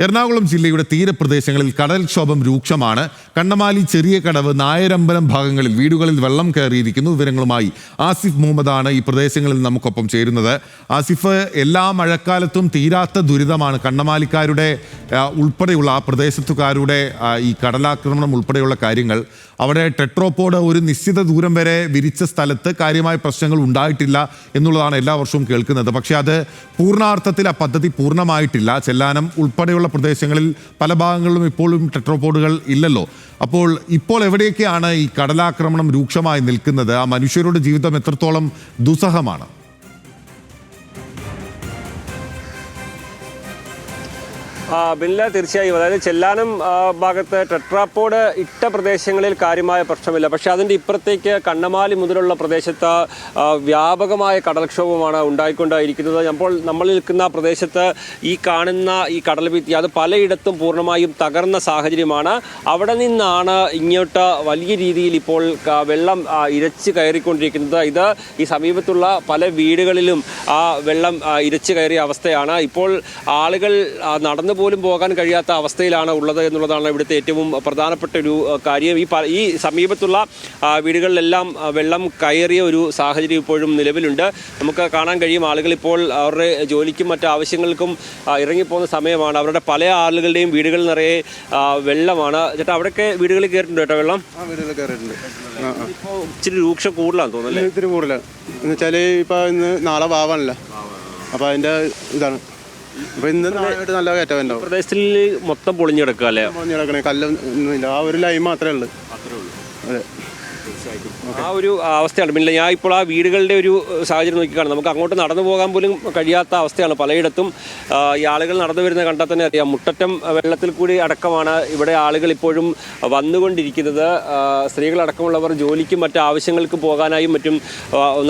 എറണാകുളം ജില്ലയുടെ തീരപ്രദേശങ്ങളിൽ കടൽക്ഷോഭം രൂക്ഷമാണ്. കണ്ണമാലി, ചെറിയ കടവ്, നായരമ്പലം ഭാഗങ്ങളിൽ വീടുകളിൽ വെള്ളം കയറിയിരിക്കുന്നു. വിവരങ്ങളുമായി ആസിഫ് മുഹമ്മദാണ് ഈ പ്രദേശങ്ങളിൽ നമുക്കൊപ്പം ചേരുന്നത്. ആസിഫ്, എല്ലാ മഴക്കാലത്തും തീരാത്ത ദുരിതമാണ് കണ്ണമാലിക്കാരുടെ ഉൾപ്പെടെയുള്ള ആ പ്രദേശത്തുകാരുടെ ഈ കടലാക്രമണം ഉൾപ്പെടെയുള്ള കാര്യങ്ങൾ. അവിടെ ടെട്രോപോഡ് ഒരു നിശ്ചിത ദൂരം വരെ വിരിച്ച സ്ഥലത്ത് കാര്യമായ പ്രശ്നങ്ങൾ ഉണ്ടായിട്ടില്ല എന്നുള്ളതാണ് എല്ലാ വർഷവും കേൾക്കുന്നത്. പക്ഷേ അത് പൂർണ്ണാർത്ഥത്തിൽ ആ പദ്ധതി പൂർണ്ണമായിട്ടില്ല. ചെല്ലാനം ഉൾപ്പെടെയുള്ള പ്രദേശങ്ങളിൽ പല ഭാഗങ്ങളിലും ഇപ്പോഴും ടെട്രോപോഡുകൾ ഇല്ലല്ലോ. ഇപ്പോൾ എവിടെയൊക്കെയാണ് ഈ കടലാക്രമണം രൂക്ഷമായി നിൽക്കുന്നത്? ആ മനുഷ്യരുടെ ജീവിതം എത്രത്തോളം ദുസ്സഹമാണ്? ബില്ല, തീർച്ചയായും. അതായത് ചെല്ലാനം ഭാഗത്ത് ടെട്രാപോഡ് ഇട്ട പ്രദേശങ്ങളിൽ കാര്യമായ പ്രശ്നമില്ല. പക്ഷേ അതിൻ്റെ ഇപ്പുറത്തേക്ക് കണ്ണമാലി മുതലുള്ള പ്രദേശത്ത് വ്യാപകമായ കടൽക്ഷോഭമാണ് ഉണ്ടായിക്കൊണ്ടായിരിക്കുന്നത്. നമ്മൾ നിൽക്കുന്ന പ്രദേശത്ത് ഈ കാണുന്ന ഈ കടൽഭിത്തി അത് പലയിടത്തും പൂർണ്ണമായും തകർന്ന സാഹചര്യമാണ്. അവിടെ നിന്നാണ് ഇങ്ങോട്ട് വലിയ രീതിയിൽ ഇപ്പോൾ വെള്ളം ഇരച്ച് കയറിക്കൊണ്ടിരിക്കുന്നത്. ഇത് ഈ സമീപത്തുള്ള പല വീടുകളിലും ആ വെള്ളം ഇരച്ച് കയറിയ അവസ്ഥയാണ്. ഇപ്പോൾ ആളുകൾ നടന്നു പോലും പോകാൻ കഴിയാത്ത അവസ്ഥയിലാണ് ഉള്ളത് എന്നുള്ളതാണ് ഇവിടുത്തെ ഏറ്റവും പ്രധാനപ്പെട്ട ഒരു കാര്യം. ഈ സമീപത്തുള്ള വീടുകളിലെല്ലാം വെള്ളം കയറിയ ഒരു സാഹചര്യം ഇപ്പോഴും നിലവിലുണ്ട്. നമുക്ക് കാണാൻ കഴിയും ആളുകൾ ഇപ്പോൾ അവരുടെ ജോലിക്കും മറ്റു ആവശ്യങ്ങൾക്കും ഇറങ്ങിപ്പോകുന്ന സമയമാണ്. അവരുടെ പല ആളുകളുടെയും വീടുകളിൽ നിറയെ വെള്ളമാണ്. ചേട്ടാ, അവിടെയൊക്കെ വീടുകളിൽ കയറിയിട്ടുണ്ട് കേട്ടോ വെള്ളം? ഇപ്പോൾ ഇച്ചിരി രൂക്ഷ കൂടുതലാണെന്ന് തോന്നുന്നു. ഇത്തിരി കൂടുതലാണ് എന്ന് വെച്ചാൽ ഇപ്പോൾ ഇന്ന് നാളെ വാവാണല്ലോ, അപ്പോൾ അതിൻ്റെ ഇതാണ്. അപ്പോൾ ഇന്ന് നാളായിട്ട് നല്ല കയറ്റം ഉണ്ടാവും. പ്രദേശത്തിൽ മൊത്തം പൊളിഞ്ഞു കിടക്കുക അല്ലേ? പൊളിഞ്ഞു കിടക്കണേ, കല്ലൊന്നുമില്ല, ആ ഒരു ലൈൻ മാത്രമേ ഉള്ളൂ. അതെ, ആ ഒരു അവസ്ഥയാണ്. പിന്നെ ഞാൻ ഇപ്പോൾ ആ വീടുകളുടെ ഒരു സാഹചര്യം നോക്കിക്കാണും. നമുക്ക് അങ്ങോട്ട് നടന്നു പോകാൻ പോലും കഴിയാത്ത അവസ്ഥയാണ് പലയിടത്തും. ഈ ആളുകൾ നടന്നു വരുന്ന കണ്ടാൽ തന്നെ അറിയാം, മുട്ടറ്റം വെള്ളത്തിൽ കൂടി അടക്കമാണ് ഇവിടെ ആളുകൾ ഇപ്പോഴും വന്നുകൊണ്ടിരിക്കുന്നത്. സ്ത്രീകളടക്കമുള്ളവർ ജോലിക്കും മറ്റു ആവശ്യങ്ങൾക്കും പോകാനായും മറ്റും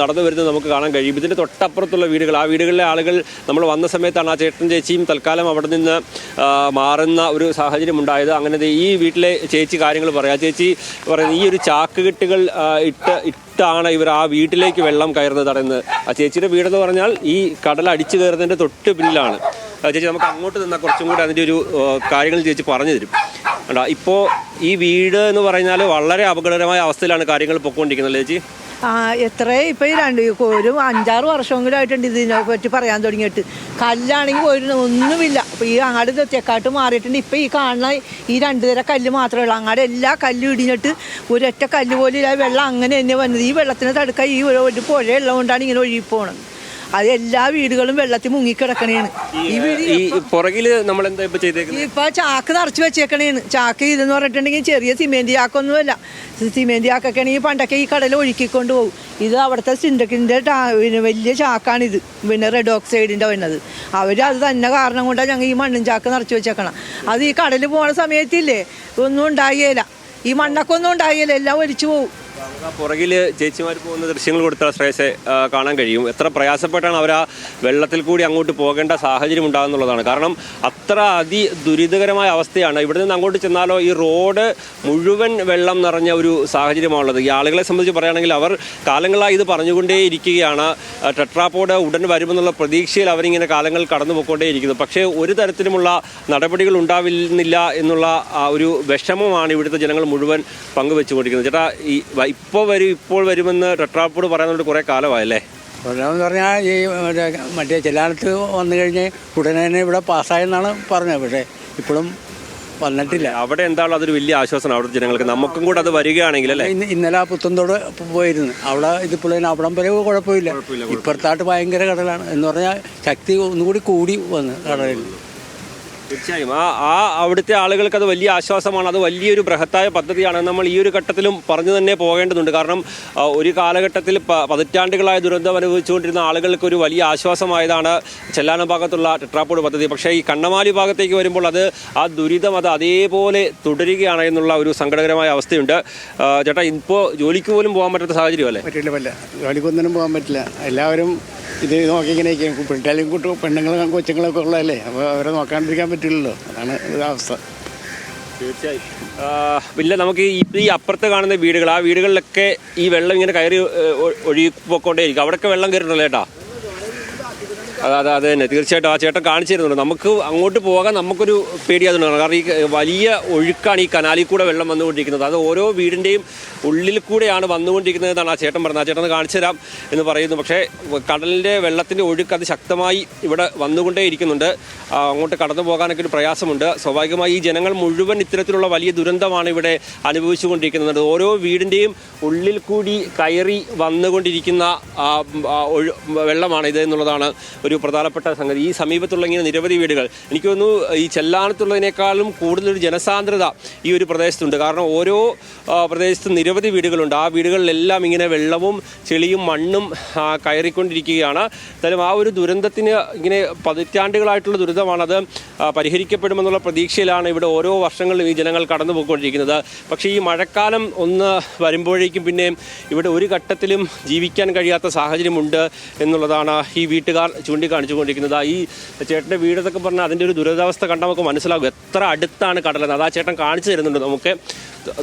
നടന്നു വരുന്നത് നമുക്ക് കാണാൻ കഴിയും. ഇതിൻ്റെ തൊട്ടപ്പുറത്തുള്ള വീടുകൾ, ആ വീടുകളിലെ ആളുകൾ നമ്മൾ വന്ന സമയത്താണ് ആ ചേട്ടൻ ചേച്ചിയും തൽക്കാലം അവിടെ നിന്ന് മാറുന്ന ഒരു സാഹചര്യം ഉണ്ടായത്. അങ്ങനെ ഈ വീട്ടിലെ ചേച്ചി കാര്യങ്ങൾ പറയാം. ചേച്ചി പറയുന്നത് ഈ ഒരു ചാക്കുകെട്ടുകൾ ഇട്ടാണ് ഇവർ ആ വീട്ടിലേക്ക് വെള്ളം കയറുന്നത് തടയുന്നത്. ആ ചേച്ചിയുടെ വീടെന്ന് പറഞ്ഞാൽ ഈ കടൽ അടിച്ചു കയറുന്നതിൻ്റെ തൊട്ട് പിന്നിലാണ്. ചേച്ചി, നമുക്ക് അങ്ങോട്ട് നിന്നാൽ കുറച്ചും കൂടി അതിൻ്റെ ഒരു കാര്യങ്ങൾ ചേച്ചി പറഞ്ഞു തരും. ഇപ്പോൾ ഈ വീട് എന്ന് പറഞ്ഞാൽ വളരെ അപകടകരമായ അവസ്ഥയിലാണ് കാര്യങ്ങൾ പൊയ്ക്കൊണ്ടിരിക്കുന്നത് ചേച്ചി. ഇപ്പം ഒരു 5-6 വർഷമെങ്കിലും ആയിട്ടുണ്ട് ഇതിനെ പറ്റി പറയാൻ തുടങ്ങിയിട്ട്. കല്ലാണെങ്കിൽ ഒന്നുമില്ല. അപ്പോൾ ഈ അങ്ങാട് തെക്കാട്ട് മാറിയിട്ടുണ്ട്. ഇപ്പം ഈ കാണുന്ന ഈ 2 തരം കല്ല് മാത്രമേ ഉള്ളൂ. അങ്ങാട് എല്ലാ കല്ലും ഇടിഞ്ഞിട്ട് ഒരൊറ്റ കല്ല് പോലും ഇല്ല. വെള്ളം അങ്ങനെ തന്നെ വന്നത്. ഈ വെള്ളത്തിന് തടുക്കാൻ ഈ ഒരു പുഴ ഉള്ളതുകൊണ്ടാണ് ഇങ്ങനെ ഒഴുകി പോകണത്. അത് എല്ലാ വീടുകളും വെള്ളത്തിൽ മുങ്ങിക്കിടക്കണേണ്. ഈ പുറകിൽ നമ്മൾ എന്താ ഇപ്പൊ ചെയ്തേക്കുന്നത്? ഇപ്പൊ ചാക്ക് നിറച്ച് വെച്ചേക്കണേന്ന്. ചാക്ക് ഇതെന്ന് പറഞ്ഞിട്ടുണ്ടെങ്കിൽ ചെറിയ സിമെന്റ് ചാക്കൊന്നുമല്ല. സിമെന്റ് ചാക്കൊക്കെ ആണെങ്കിൽ പണ്ടൊക്കെ ഈ കടൽ ഒഴുക്കിക്കൊണ്ട് പോകും. ഇത് അവിടുത്തെ സിൻഡക്കിന്റെ വലിയ ചാക്കാണിത്. പിന്നെ റെഡ് ഓക്സൈഡിന്റെ വരുന്നത്. അവർ അത് തന്നെ കാരണം കൊണ്ടാണ് ഞങ്ങൾ ഈ മണ്ണും ചാക്ക് നിറച്ച് വെച്ചേക്കണം. അത് ഈ കടൽ പോണ സമയത്തില്ലേ ഒന്നും ഉണ്ടായേല. ഈ മണ്ണൊക്കെ ഒന്നും ഉണ്ടായേല, എല്ലാം ഒലിച്ചു പോകും. പുറകിൽ ചേച്ചിമാർ പോകുന്ന ദൃശ്യങ്ങൾ കൊടുത്താൽ ശ്രേയസെ കാണാൻ കഴിയും. എത്ര പ്രയാസപ്പെട്ടാണ് അവർ ആ വെള്ളത്തിൽ കൂടി അങ്ങോട്ട് പോകേണ്ട സാഹചര്യം ഉണ്ടാകുന്നുള്ളതാണ്. കാരണം അത്ര ദുരിതകരമായ അവസ്ഥയാണ്. ഇവിടെ നിന്ന് അങ്ങോട്ട് ചെന്നാലോ ഈ റോഡ് മുഴുവൻ വെള്ളം നിറഞ്ഞ ഒരു സാഹചര്യമാണുള്ളത്. ഈ ആളുകളെ സംബന്ധിച്ച് പറയുകയാണെങ്കിൽ അവർ കാലങ്ങളായി ഇത് പറഞ്ഞുകൊണ്ടേയിരിക്കുകയാണ്. ടെട്രാപോഡ് ഉടൻ വരുമെന്നുള്ള പ്രതീക്ഷയിൽ അവരിങ്ങനെ കാലങ്ങൾ കടന്നു പോയിക്കൊണ്ടേയിരിക്കുന്നു. പക്ഷേ ഒരു തരത്തിലുമുള്ള നടപടികൾ ഉണ്ടാവില്ല എന്നുള്ള ഒരു വിഷമമാണ് ഇവിടുത്തെ ജനങ്ങൾ മുഴുവൻ പങ്കുവെച്ചുകൊണ്ടിരിക്കുന്നത്. ചേട്ടാ, ഇപ്പോൾ വരുമെന്ന് ടെട്രാപോഡ് പറയുന്നത് കുറേ കാലമായല്ലേ? എന്ന് പറഞ്ഞാൽ ഈ മറ്റേ ചെല്ലാനത്ത് വന്നു കഴിഞ്ഞ് ഉടനെ തന്നെ ഇവിടെ പാസ്സായെന്നാണ് പറഞ്ഞത്. പക്ഷേ ഇപ്പോഴും വന്നിട്ടില്ല. അവിടെ എന്താണോ അതൊരു വലിയ ആശ്വാസമാണ് അവിടുത്തെ ജനങ്ങൾക്ക്. നമുക്കും കൂടെ അത് വരികയാണെങ്കിൽ അല്ലേ? ഇന്നലെ പുത്തൻതോട് പോയിരുന്നു. അവിടെ ഇതിപ്പോഴും അവിടം വരെ കുഴപ്പമില്ല. ഇപ്പുറത്തായിട്ട് ഭയങ്കര കടലാണ് എന്ന് പറഞ്ഞാൽ ശക്തി ഒന്നുകൂടി കൂടി വന്ന് കടലിൽ. തീർച്ചയായും അവിടുത്തെ ആളുകൾക്ക് അത് വലിയ ആശ്വാസമാണ്. അത് വലിയൊരു ബൃഹത്തായ പദ്ധതിയാണ്. നമ്മൾ ഈ ഒരു ഘട്ടത്തിലും പറഞ്ഞു തന്നെ പോകേണ്ടതുണ്ട്. കാരണം ഒരു കാലഘട്ടത്തിൽ പതിറ്റാണ്ടുകളായ ദുരന്തം അനുഭവിച്ചുകൊണ്ടിരുന്ന ആളുകൾക്ക് ഒരു വലിയ ആശ്വാസമായതാണ് ചെല്ലാനം ഭാഗത്തുള്ള ടെട്രാപോഡ് പദ്ധതി. പക്ഷേ ഈ കണ്ണമാലി ഭാഗത്തേക്ക് വരുമ്പോൾ ആ ദുരിതം അതേപോലെ തുടരുകയാണ് എന്നുള്ള ഒരു സങ്കടകരമായ അവസ്ഥയുണ്ട്. ചേട്ടാ, ഇപ്പോൾ ജോലിക്ക് പോലും പോകാൻ പറ്റാത്ത സാഹചര്യം അല്ലേ? പറ്റില്ല. ജോലിക്കൊന്നിനും പോകാൻ പറ്റില്ല. എല്ലാവരും ഇത് നോക്കി ഇങ്ങനെ കുട്ടികളും പെണ്ണുങ്ങളും കൊച്ചുങ്ങളൊക്കെ ഉള്ളതല്ലേ. അപ്പോൾ അവരെ നോക്കാണ്ടിരിക്കാൻ പറ്റില്ലല്ലോ. അതാണ് അവസ്ഥ. തീർച്ചയായും. പിന്നെ നമുക്ക് ഈ അപ്പുറത്ത് കാണുന്ന വീടുകൾ, ആ വീടുകളിലൊക്കെ ഈ വെള്ളം ഇങ്ങനെ കയറി ഒഴുകിപ്പോയിക്കൊണ്ടേയിരിക്കും. അവിടെയൊക്കെ വെള്ളം കയറിയിട്ടുണ്ടല്ലോ ചേട്ടാ? അത് തന്നെ തീർച്ചയായിട്ടും ആ ചേട്ടൻ കാണിച്ചു തരുന്നുണ്ട്. നമുക്ക് അങ്ങോട്ട് പോകാൻ നമുക്കൊരു പേടിയാതുണ്ടാണ്. കാരണം ഈ വലിയ ഒഴുക്കാണ് ഈ കനാലിൽ കൂടെ വെള്ളം വന്നുകൊണ്ടിരിക്കുന്നത്. അത് ഓരോ വീടിൻ്റെയും ഉള്ളിൽ കൂടെയാണ് വന്നുകൊണ്ടിരിക്കുന്നത് എന്നാണ് ആ ചേട്ടൻ പറഞ്ഞത്. ആ ചേട്ടൻ കാണിച്ചു തരാം എന്ന് പറയുന്നു. പക്ഷേ കടലിൻ്റെ വെള്ളത്തിൻ്റെ ഒഴുക്ക് അത് ശക്തമായി ഇവിടെ വന്നുകൊണ്ടേ ഇരിക്കുന്നുണ്ട്. അങ്ങോട്ട് കടന്നു പോകാനൊക്കെ ഒരു പ്രയാസമുണ്ട്. സ്വാഭാവികമായി ഈ ജനങ്ങൾ മുഴുവൻ ഇത്തരത്തിലുള്ള വലിയ ദുരന്തമാണ് ഇവിടെ അനുഭവിച്ചുകൊണ്ടിരിക്കുന്നത്. ഓരോ വീടിൻ്റെയും ഉള്ളിൽ കൂടി കയറി വന്നുകൊണ്ടിരിക്കുന്ന വെള്ളമാണ് ഇത് എന്നുള്ളതാണ് ഒരു പ്രധാനപ്പെട്ട സംഗതി. ഈ സമീപത്തുള്ള ഇങ്ങനെ നിരവധി വീടുകൾ, എനിക്ക് തോന്നുന്നു ഈ ചെല്ലാനത്തുള്ളതിനേക്കാളും കൂടുതലൊരു ജനസാന്ദ്രത ഈ ഒരു പ്രദേശത്തുണ്ട്. കാരണം ഓരോ പ്രദേശത്തും നിരവധി വീടുകളുണ്ട്. ആ വീടുകളിലെല്ലാം ഇങ്ങനെ വെള്ളവും ചെളിയും മണ്ണും കയറിക്കൊണ്ടിരിക്കുകയാണ്. എന്തായാലും ആ ഒരു ദുരന്തത്തിന് ഇങ്ങനെ പതിറ്റാണ്ടുകളായിട്ടുള്ള ദുരിതമാണത് പരിഹരിക്കപ്പെടുമെന്നുള്ള പ്രതീക്ഷയിലാണ് ഇവിടെ ഓരോ വർഷങ്ങളിലും ഈ ജനങ്ങൾ കടന്നു പോയിക്കൊണ്ടിരിക്കുന്നത്. പക്ഷേ ഈ മഴക്കാലം ഒന്ന് വരുമ്പോഴേക്കും പിന്നെ ഇവിടെ ഒരു ഘട്ടത്തിലും ജീവിക്കാൻ കഴിയാത്ത സാഹചര്യമുണ്ട് എന്നുള്ളതാണ് ഈ വീട്ടുകാർ ചൂണ്ടിക്കാണിച്ചുകൊണ്ടിരിക്കുന്നത്. ഈ ചേട്ടൻ്റെ വീടെന്നൊക്കെ പറഞ്ഞാൽ അതിൻ്റെ ഒരു ദുരിതാവസ്ഥ കണ്ടാൽ നമുക്ക് മനസ്സിലാകും എത്ര അടുത്താണ് കടലെന്ന്. അത് ആ ചേട്ടൻ കാണിച്ചു തരുന്നുണ്ട് നമുക്ക്.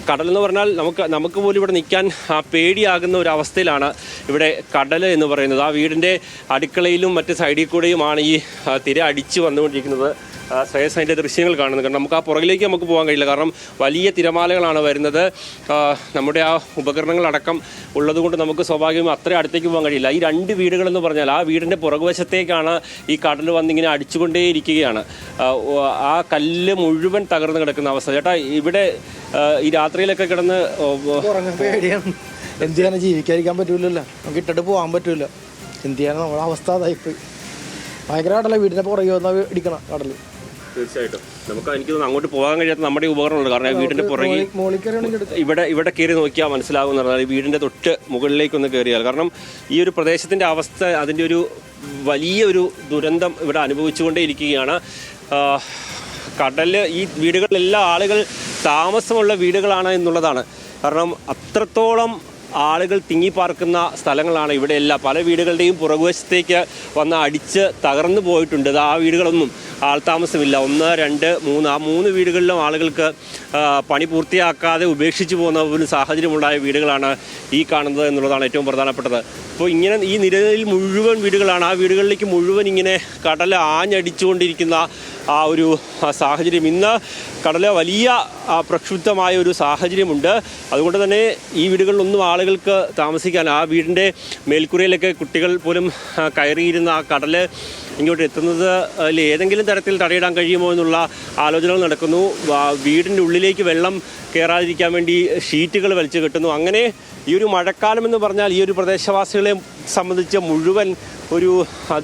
കടലെന്ന് പറഞ്ഞാൽ നമുക്ക് പോലും ഇവിടെ നിൽക്കാൻ പേടിയാകുന്ന ഒരു അവസ്ഥയിലാണ് ഇവിടെ കടൽ എന്ന് പറയുന്നത്. ആ വീടിൻ്റെ അടുക്കളയിലും മറ്റ് സൈഡിൽ കൂടെയുമാണ് ഈ തിര അടിച്ച് വന്നുകൊണ്ടിരിക്കുന്നത്. ശ്രേയസ് അതിൻ്റെ ദൃശ്യങ്ങൾ കാണുന്നത്. കാരണം നമുക്ക് ആ പുറകിലേക്ക് നമുക്ക് പോകാൻ കഴിയില്ല. കാരണം വലിയ തിരമാലകളാണ് വരുന്നത്. നമ്മുടെ ആ ഉപകരണങ്ങളടക്കം ഉള്ളതുകൊണ്ട് നമുക്ക് സ്വാഭാവികമായും അത്ര അടുത്തേക്ക് പോകാൻ കഴിയില്ല. ഈ രണ്ട് വീടുകളെന്ന് പറഞ്ഞാൽ ആ വീടിൻ്റെ പുറകുവശത്തേക്കാണ് ഈ കടൽ വന്നിങ്ങനെ അടിച്ചുകൊണ്ടേയിരിക്കുകയാണ്. ആ കല്ല് മുഴുവൻ തകർന്ന് കിടക്കുന്ന അവസ്ഥ. ചേട്ടാ ഇവിടെ ഈ രാത്രിയിലൊക്കെ കിടന്ന് പേടിയാണ്. എന്ത് ചെയ്യാനും ജീവിക്കാതിരിക്കാൻ പറ്റൂലല്ലോ. നമുക്ക് ഇട്ടിട്ട് പോകാൻ പറ്റൂല. എന്ത് ചെയ്യാനും നമ്മുടെ അവസ്ഥ അതായിപ്പോയി. ഭയങ്കര കടല. വീടിൻ്റെ പുറകെ വന്നാൽ ഇടിക്കണം കടൽ. തീർച്ചയായിട്ടും എനിക്ക് തോന്നുന്നു അങ്ങോട്ട് പോകാൻ കഴിയാത്ത നമ്മുടെ ഉപകരണമുണ്ട്. കാരണം വീടിൻ്റെ പുറകെ ഇവിടെ കയറി നോക്കിയാൽ മനസ്സിലാകുന്നതാണ്. വീടിൻ്റെ തൊട്ട് മുകളിലേക്കൊന്ന് കയറിയാൽ. കാരണം ഈ ഒരു പ്രദേശത്തിൻ്റെ അവസ്ഥ, അതിൻ്റെ ഒരു വലിയൊരു ദുരന്തം ഇവിടെ അനുഭവിച്ചുകൊണ്ടേ ഇരിക്കുകയാണ്. കടൽ ഈ വീടുകളിലെല്ലാം ആളുകൾ താമസമുള്ള വീടുകളാണ് എന്നുള്ളതാണ്. കാരണം അത്രത്തോളം ആളുകൾ തിങ്ങിപ്പാർക്കുന്ന സ്ഥലങ്ങളാണ് ഇവിടെയെല്ലാം. പല വീടുകളുടെയും പുറകുവശത്തേക്ക് വന്ന് അടിച്ച് തകർന്നു പോയിട്ടുണ്ട്. ആ വീടുകളൊന്നും ആൾതാമസമില്ല. 1, 2, 3 ആ 3 വീടുകളിലും ആളുകൾക്ക് പണി പൂർത്തിയാക്കാതെ ഉപേക്ഷിച്ച് പോകുന്ന ഒരു സാഹചര്യമുണ്ടായ വീടുകളാണ് ഈ കാണുന്നത് എന്നുള്ളതാണ് ഏറ്റവും പ്രധാനപ്പെട്ടത്. അപ്പോൾ ഇങ്ങനെ ഈ നിരയിൽ മുഴുവൻ വീടുകളാണ്. ആ വീടുകളിലേക്ക് മുഴുവൻ ഇങ്ങനെ കടൽ ആഞ്ഞടിച്ചുകൊണ്ടിരിക്കുന്ന ആ ഒരു സാഹചര്യം. ഇന്ന് കടൽ വലിയ പ്രക്ഷുബ്ധമായ ഒരു സാഹചര്യമുണ്ട്. അതുകൊണ്ട് തന്നെ ഈ വീടുകളിലൊന്നും ആളുകൾക്ക് താമസിക്കാൻ, ആ വീടിൻ്റെ മേൽക്കൂരയിലൊക്കെ കുട്ടികൾ പോലും കയറിയിരുന്ന ആ കടൽ ഇങ്ങോട്ട് എത്തുന്നത് ഏതെങ്കിലും തരത്തിൽ തടയിടാൻ കഴിയുമോ എന്നുള്ള ആലോചനകൾ നടക്കുന്നു. വീടിൻ്റെ ഉള്ളിലേക്ക് വെള്ളം കയറാതിരിക്കാൻ വേണ്ടി ഷീറ്റുകൾ വലിച്ചു കെട്ടുന്നു. അങ്ങനെ ഈ ഒരു മഴക്കാലം എന്ന് പറഞ്ഞാൽ ഈ ഒരു പ്രദേശവാസികളെ സംബന്ധിച്ച് മുഴുവൻ ഒരു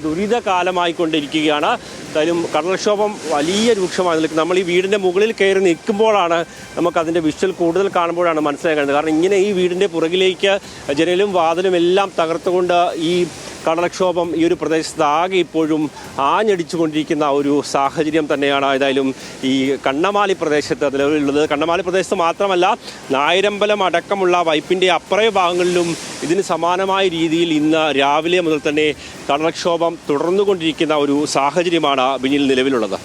ദുരിതകാലമായിക്കൊണ്ടിരിക്കുകയാണ്. എന്തായാലും കടൽക്ഷോഭം വലിയ രൂക്ഷമായി നിൽക്കുന്നത്. നമ്മൾ ഈ വീടിൻ്റെ മുകളിൽ കയറി നിൽക്കുമ്പോഴാണ് നമുക്കതിൻ്റെ വിഷ്വൽ കൂടുതൽ കാണുമ്പോഴാണ് മനസ്സിലാക്കുന്നത്. കാരണം ഇങ്ങനെ ഈ വീടിൻ്റെ പുറകിലേക്ക് ജനലും വാതിലും എല്ലാം തകർത്തുകൊണ്ട് ഈ കടൽക്ഷോഭം ഈ ഒരു പ്രദേശത്ത് ആകെ ഇപ്പോഴും ആഞ്ഞടിച്ചുകൊണ്ടിരിക്കുന്ന ഒരു സാഹചര്യം തന്നെയാണ് ഏതായാലും ഈ കണ്ണമാലി പ്രദേശത്ത് നിലവിലുള്ളത്. കണ്ണമാലി പ്രദേശത്ത് മാത്രമല്ല, നായരമ്പലം അടക്കമുള്ള വൈപ്പിൻ്റെ അപ്പുറേ ഭാഗങ്ങളിലും ഇതിന് സമാനമായ രീതിയിൽ ഇന്ന് രാവിലെ മുതൽ തന്നെ കടൽക്ഷോഭം തുടർന്നുകൊണ്ടിരിക്കുന്ന ഒരു സാഹചര്യമാണ് ബിനിൽ നിലവിലുള്ളത്.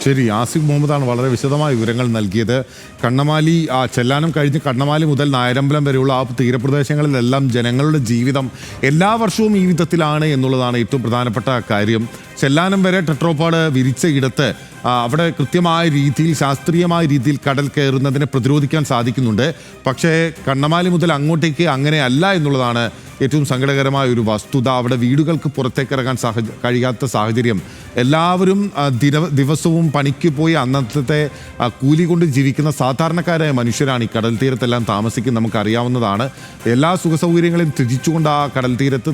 ശരി, ആസിഫ് മുഹമ്മദാണ് വളരെ വിശദമായ വിവരങ്ങൾ നൽകിയത്. കണ്ണമാലി ചെല്ലാനം കഴിഞ്ഞ് കണ്ണമാലി മുതൽ നായരമ്പലം വരെയുള്ള ആ തീരപ്രദേശങ്ങളിലെല്ലാം ജനങ്ങളുടെ ജീവിതം എല്ലാ വർഷവും ഈ വിധത്തിലാണ് എന്നുള്ളതാണ് ഏറ്റവും പ്രധാനപ്പെട്ട കാര്യം. ചെല്ലാനം വരെ ടെട്രോപാഡ് വിരിച്ച ഇടത്ത് അവിടെ കൃത്യമായ രീതിയിൽ, ശാസ്ത്രീയമായ രീതിയിൽ കടൽ കയറുന്നതിനെ പ്രതിരോധിക്കാൻ സാധിക്കുന്നുണ്ട്. പക്ഷേ കണ്ണമാലി മുതൽ അങ്ങോട്ടേക്ക് അങ്ങനെയല്ല എന്നുള്ളതാണ് ഏറ്റവും സങ്കടകരമായ ഒരു വസ്തുത. അവിടെ വീടുകൾക്ക് പുറത്തേക്കിറങ്ങാൻ കഴിയാത്ത സാഹചര്യം. എല്ലാവരും ദിവസവും പണിക്ക് പോയി അന്നത്തെ കൂലി കൊണ്ട് ജീവിക്കുന്ന സാധാരണക്കാരായ മനുഷ്യരാണ് ഈ കടൽ തീരത്തെല്ലാം താമസിക്കുന്നത്. നമുക്കറിയാവുന്നതാണ്. എല്ലാ സുഖസൗകര്യങ്ങളും ത്യജിച്ചുകൊണ്ട് ആ കടൽ തീരത്ത്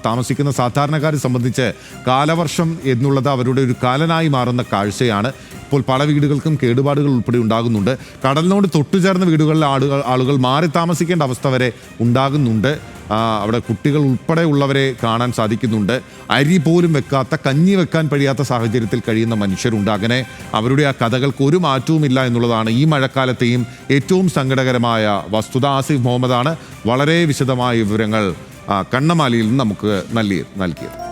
താമസിക്കുന്ന സാധാരണക്കാരെ സംബന്ധിച്ച് കാലവർഷം എന്നുള്ളത് അവരുടെ ഒരു കാലനായി മാറുന്ന കാഴ്ചയാണ്. ഇപ്പോൾ പല വീടുകൾക്കും കേടുപാടുകൾ ഉൾപ്പെടെ ഉണ്ടാകുന്നുണ്ട്. കടലിനോട് തൊട്ടുചേർന്ന വീടുകളിലെ ആളുകൾ മാറി താമസിക്കേണ്ട അവസ്ഥ വരെ ഉണ്ടാകുന്നുണ്ട്. അവിടെ കുട്ടികൾ ഉൾപ്പെടെ ഉള്ളവരെ കാണാൻ സാധിക്കുന്നുണ്ട്. അരി പോലും വെക്കാത്ത, കഞ്ഞി വെക്കാൻ കഴിയാത്ത സാഹചര്യത്തിൽ കഴിയുന്ന മനുഷ്യരുണ്ട്. അങ്ങനെ അവരുടെ ആ കഥകൾക്ക് ഒരു മാറ്റവുമില്ല എന്നുള്ളതാണ് ഈ മഴക്കാലത്തെയും ഏറ്റവും സങ്കടകരമായ വസ്തുത. ആസിഫ് മുഹമ്മദാണ് വളരെ വിശദമായ വിവരങ്ങൾ കണ്ണമാലിയിൽ നിന്ന് നമുക്ക് നൽകിയത്.